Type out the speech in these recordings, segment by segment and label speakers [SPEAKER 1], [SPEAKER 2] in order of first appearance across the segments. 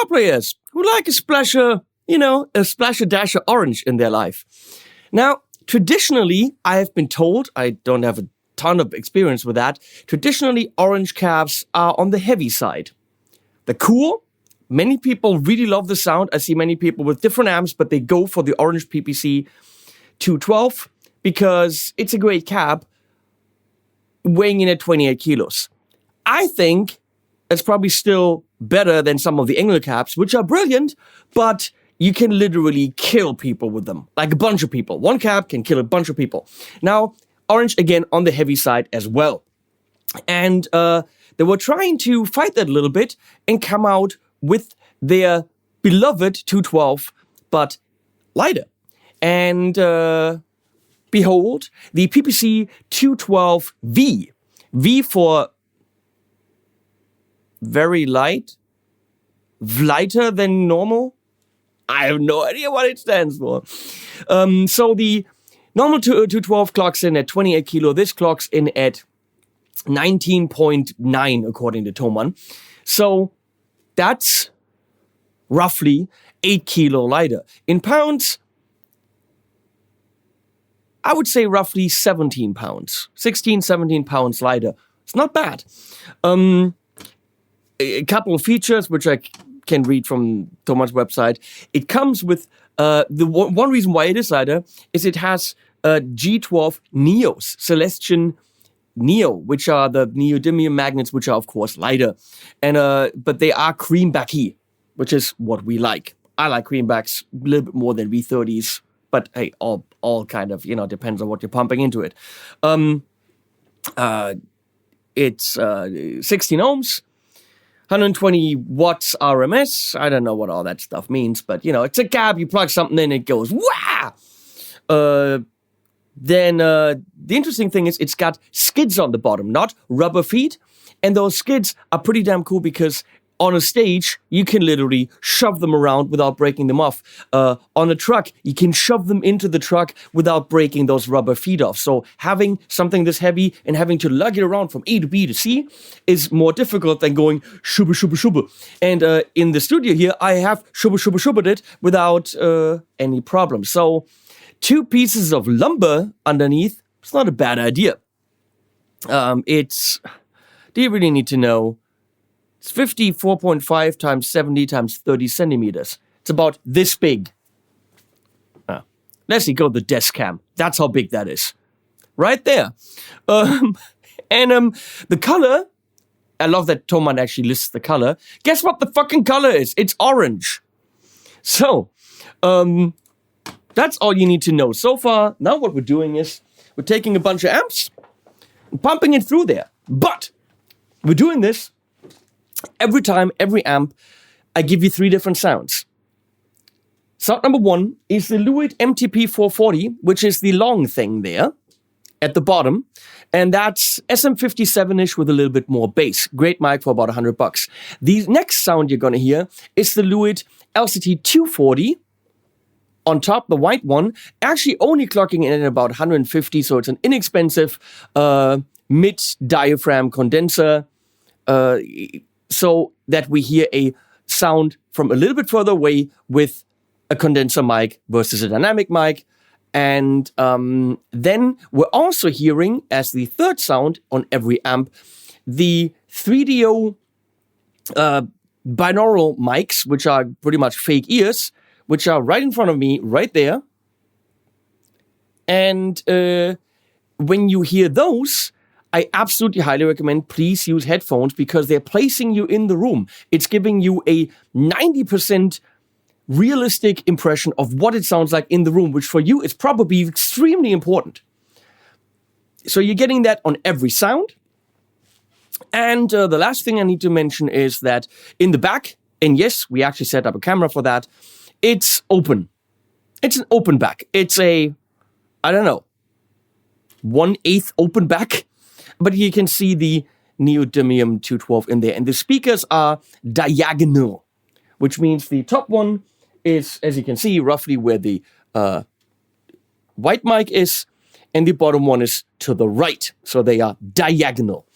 [SPEAKER 1] players who like a splasher, a splasher dash of orange in their life. Now, traditionally, I have been told, I don't have a ton of experience with that, traditionally orange cabs are on the heavy side. They're cool. Many people really love the sound. I see many people with different amps, but they go for the Orange PPC212 because it's a great cab weighing in at 28 kilos. I think it's probably still better than some of the Engel cabs, which are brilliant, but you can literally kill people with them, like a bunch of people. One cab can kill a bunch of people. Now, Orange, again, on the heavy side as well. And they were trying to fight that a little bit and come out with their beloved 212, but lighter. And behold, the PPC212 V. V for very light, lighter than normal. I have no idea what it stands for. So the normal 212 clocks in at 28 kilo. This clocks in at 19.9 according to Thomann. So that's roughly 8 kilo lighter. In pounds, I would say roughly 17 pounds. 16, 17 pounds lighter. It's not bad. A couple of features which I can read from Thomann's website. It comes with the one reason why it is lighter is it has G12 Neos, Celestian Neo, which are the neodymium magnets, which are of course lighter, and but they are creambacky, which is what we like. I like creambacks a little bit more than V30s, but hey, all kind of depends on what you're pumping into it. It's 16 ohms. 120 watts RMS. I don't know what all that stuff means, but it's a cab. You plug something in, it goes wah. Then the interesting thing is it's got skids on the bottom, not rubber feet, and those skids are pretty damn cool because on a stage you can literally shove them around without breaking them off. On a truck, you can shove them into the truck without breaking those rubber feet off. So having something this heavy and having to lug it around from A to B to C is more difficult than going shubba shubba shubba. And in the studio here, I have shubba shubba shubba it without any problem. So 2 pieces of lumber underneath, it's not a bad idea. Do you really need to know? It's 54.5 times 70 times 30 centimeters. It's about this big. Let's see, go to the desk cam. That's how big that is. Right there. The color, I love that Thomann actually lists the color. Guess what the fucking color is? It's orange. So, that's all you need to know. So far, now what we're doing is we're taking a bunch of amps and pumping it through there. But we're doing this every time, every amp, I give you 3 different sounds. Sound number 1 is the Lewitt MTP440, which is the long thing there at the bottom. And that's SM57-ish with a little bit more bass. Great mic for about $100. The next sound you're going to hear is the Lewitt LCT240 on top, the white one, actually only clocking in at about 150. So it's an inexpensive mid-diaphragm condenser. So that we hear a sound from a little bit further away with a condenser mic versus a dynamic mic. And then we're also hearing, as the third sound on every amp, the 3DO binaural mics, which are pretty much fake ears, which are right in front of me, right there. And when you hear those, I absolutely highly recommend please use headphones because they're placing you in the room. It's giving you a 90% realistic impression of what it sounds like in the room, which for you is probably extremely important. So you're getting that on every sound. And the last thing I need to mention is that in the back, and yes, we actually set up a camera for that, it's open. It's an open back. It's a, 1/8 open back. But you can see the neodymium 212 in there. And the speakers are diagonal, which means the top one is, as you can see, roughly where the white mic is, and the bottom one is to the right. So they are diagonal.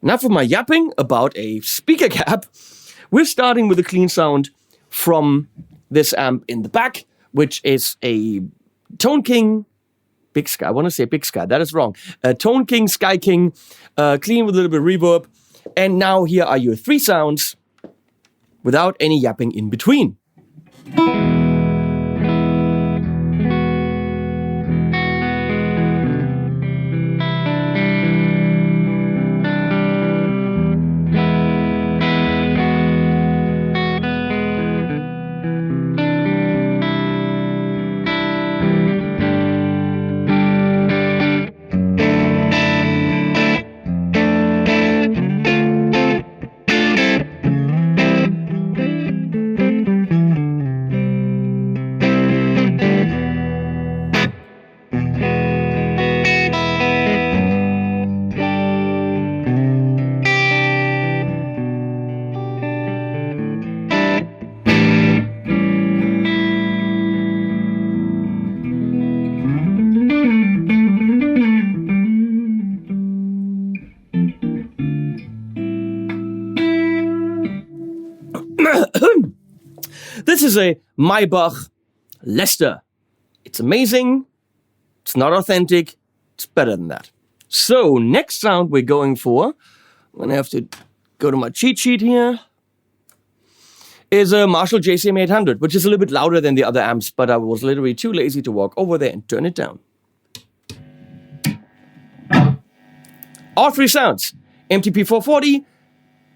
[SPEAKER 1] Enough of my yapping about a speaker cab. We're starting with a clean sound from this amp in the back, which is a Tone King Big Sky. I want to say Big Sky. That is wrong. Tone King, Sky King, clean with a little bit of reverb. And now here are your 3 sounds without any yapping in between. This is a Maybach Lester. It's amazing. It's not authentic. It's better than that. So next sound we're going for, I'm going to have to go to my cheat sheet here, is a Marshall JCM 800, which is a little bit louder than the other amps, but I was literally too lazy to walk over there and turn it down. All 3 sounds, MTP 440,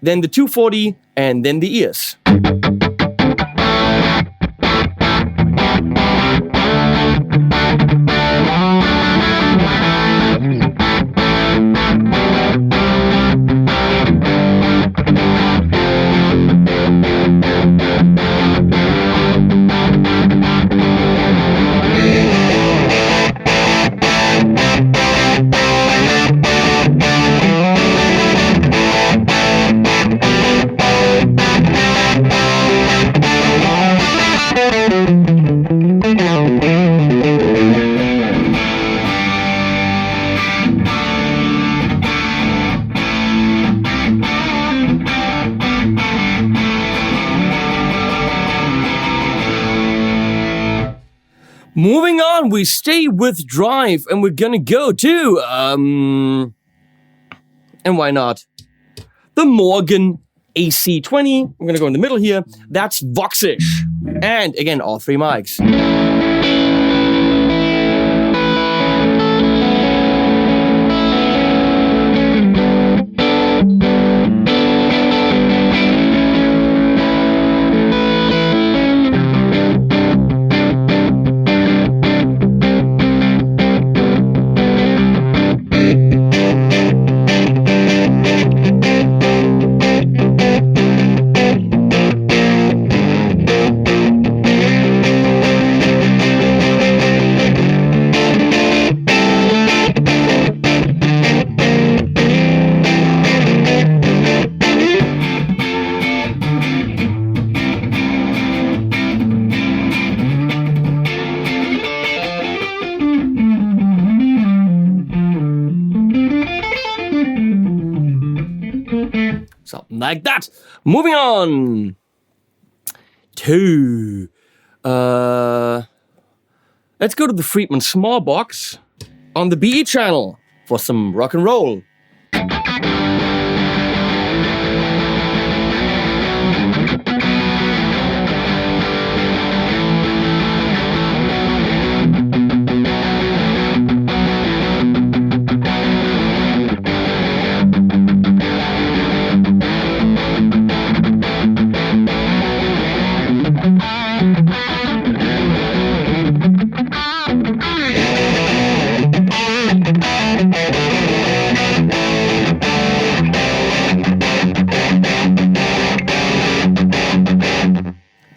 [SPEAKER 1] then the 240, and then the ears. Moving on, we stay with drive, and we're gonna go to, and why not? The Morgan AC20. I'm gonna go in the middle here. That's Voxish. And again, all 3 mics. Something like that. Moving on to, let's go to the Friedman Small Box on the BE channel for some rock and roll.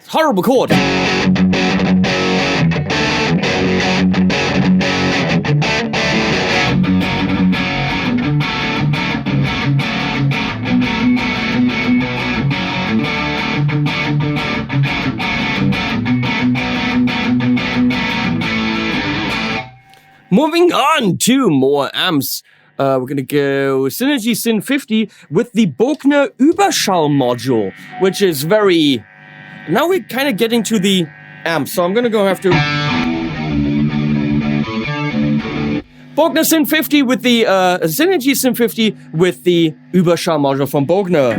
[SPEAKER 1] Horrible chord. Moving on to more amps. We're going to go Synergy Syn 50 with the Bogner Überschall module, which is very Now we're kind of getting to the amp, so I'm gonna go have to Bogner Syn 50 with the Synergy Syn 50 with the Überschall module from Bogner.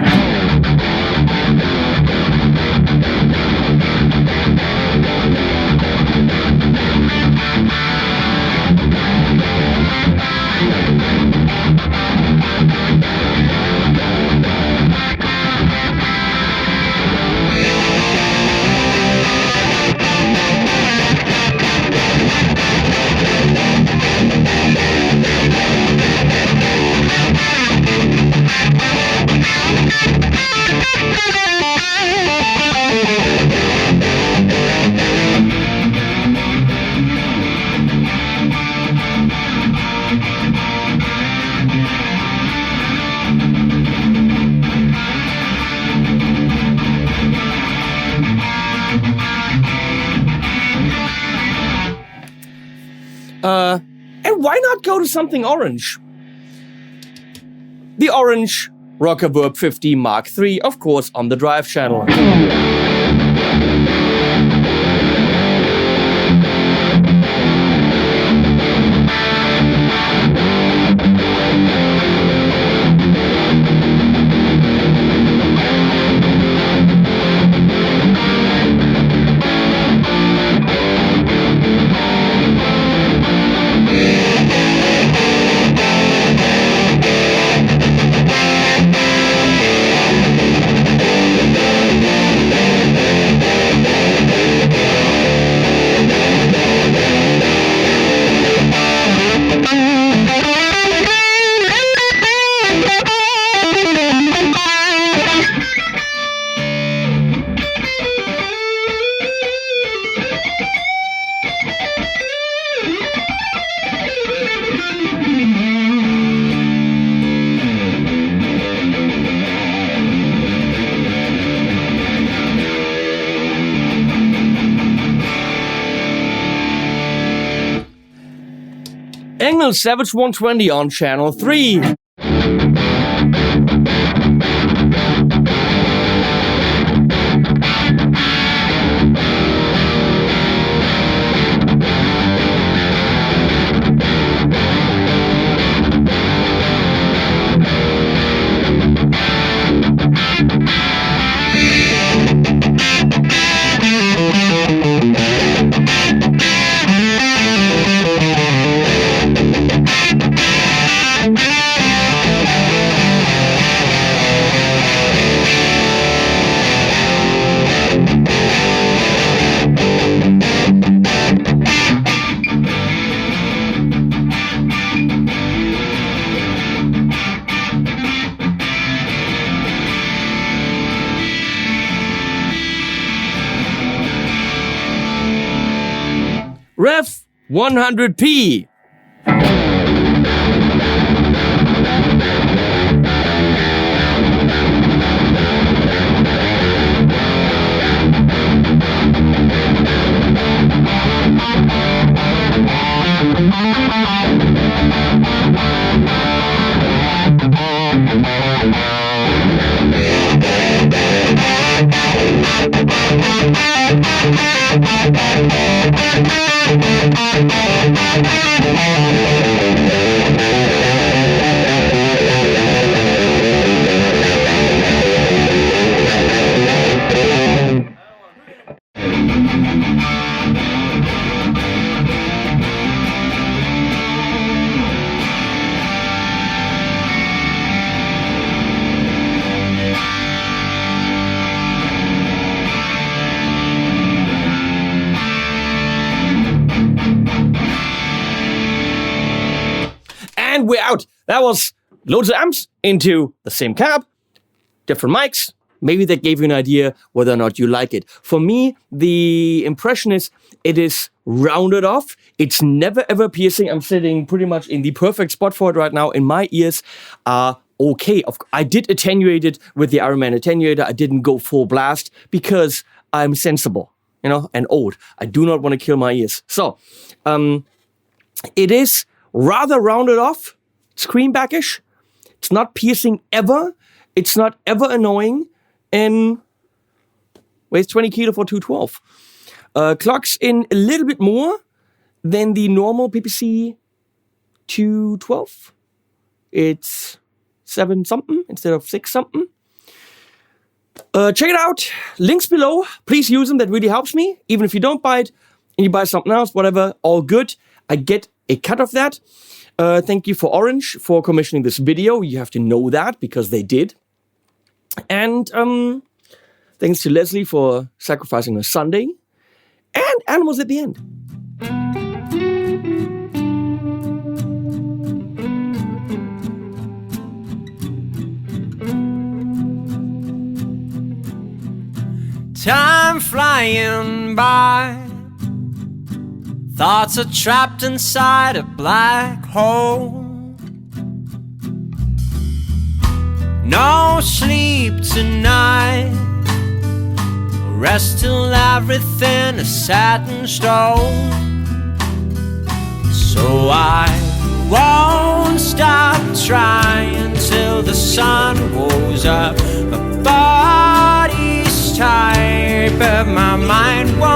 [SPEAKER 1] And why not go to something orange? The Orange Reverb 50 Mark III, of course, on the drive channel. Engel Savage 120 on channel 3. Rev 100p. And we're out. That was loads of amps into the same cab, different mics. Maybe that gave you an idea whether or not you like it. For me, the impression is it is rounded off. It's never ever piercing. I'm sitting pretty much in the perfect spot for it right now. And my ears are okay. I did attenuate it with the Iron Man attenuator. I didn't go full blast because I'm sensible, you know, and old. I do not want to kill my ears. So, it is rather rounded off, screenbackish. It's not piercing ever. It's not ever annoying. And weighs 20 kilo for 212. Clocks in a little bit more than the normal PPC212. It's 7 something instead of 6 something. Check it out. Links below. Please use them. That really helps me. Even if you don't buy it and you buy something else, whatever, all good. I get a cut of that. Thank you for Orange for commissioning this video. You have to know that because they did. And thanks to Leslie for sacrificing her Sunday. And animals at the end.
[SPEAKER 2] Time flying by, thoughts are trapped inside a black hole. No sleep tonight, rest till everything is set in stone. So I won't stop trying till the sun goes up. My body's tired, but my mind won't